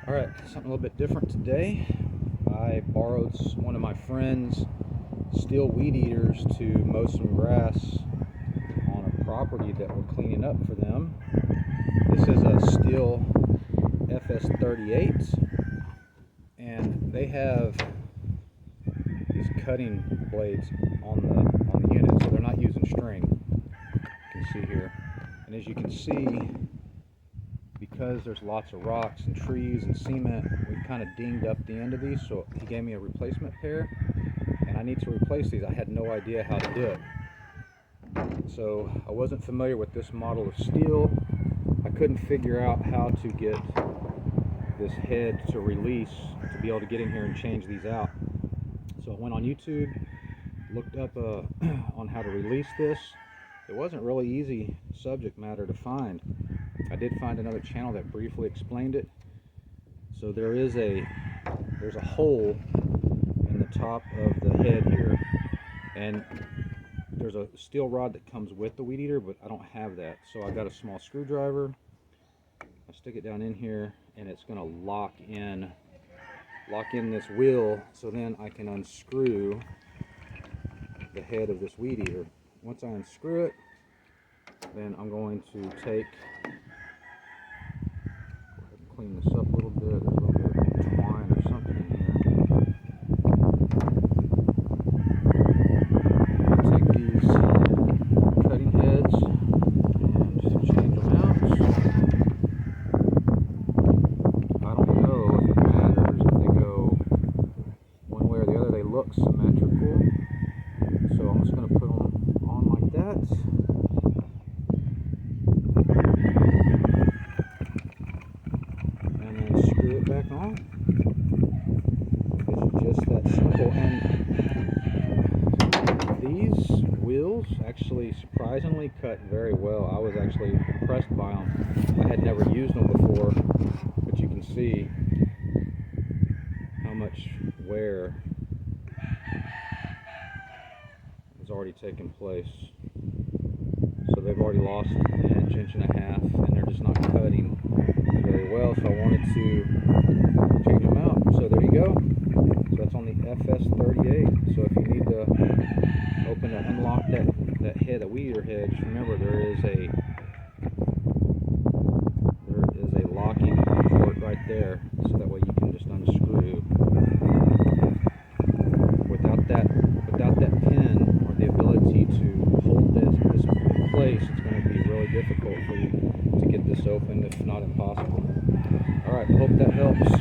Alright, something a little bit different today. I borrowed one of my friend's Stihl weed eaters to mow some grass on a property that we're cleaning up for them. This is a Stihl FS38, and they have these cutting blades on the unit, so they're not using string. You can see here, and as you can see, because there's lots of rocks and trees and cement, we've kind of dinged up the end of these, so he gave me a replacement pair, and I need to replace these. I had no idea how to do it. So I wasn't familiar with this model of Stihl. I couldn't figure out how to get this head to release to be able to get in here and change these out. So I went on YouTube, looked up on how to release this. It wasn't really easy subject matter to find. I did find another channel that briefly explained it. So there's a hole in the top of the head here, and there's a steel rod that comes with the weed eater, but I don't have that. So I got a small screwdriver. I stick it down in here, and it's going to lock in this wheel, so then I can unscrew the head of this weed eater. Once I unscrew it, then I'm going to take, clean this up a little bit. There's a little bit of twine or something in here. Take these cutting heads and change them out. I don't know if it matters if they go one way or the other. They look symmetrical, so I'm just going to put them on like that. Screw it back on. It's just that simple. And these wheels actually surprisingly cut very well. I was actually impressed by them. I had never used them before, but you can see how much wear has already taken place. So they've already lost an inch and a half, and they're just not cutting very well, so I wanted to change them out. So there you go. So that's on the FS38. So if you need to open and unlock that head, a weed eater head, just remember there is a locking port right there, so that way you can just unscrew. Without that pin or the ability to hold this in place, it's going to be really difficult for you to get this open, if not impossible. Alright, I hope that helps.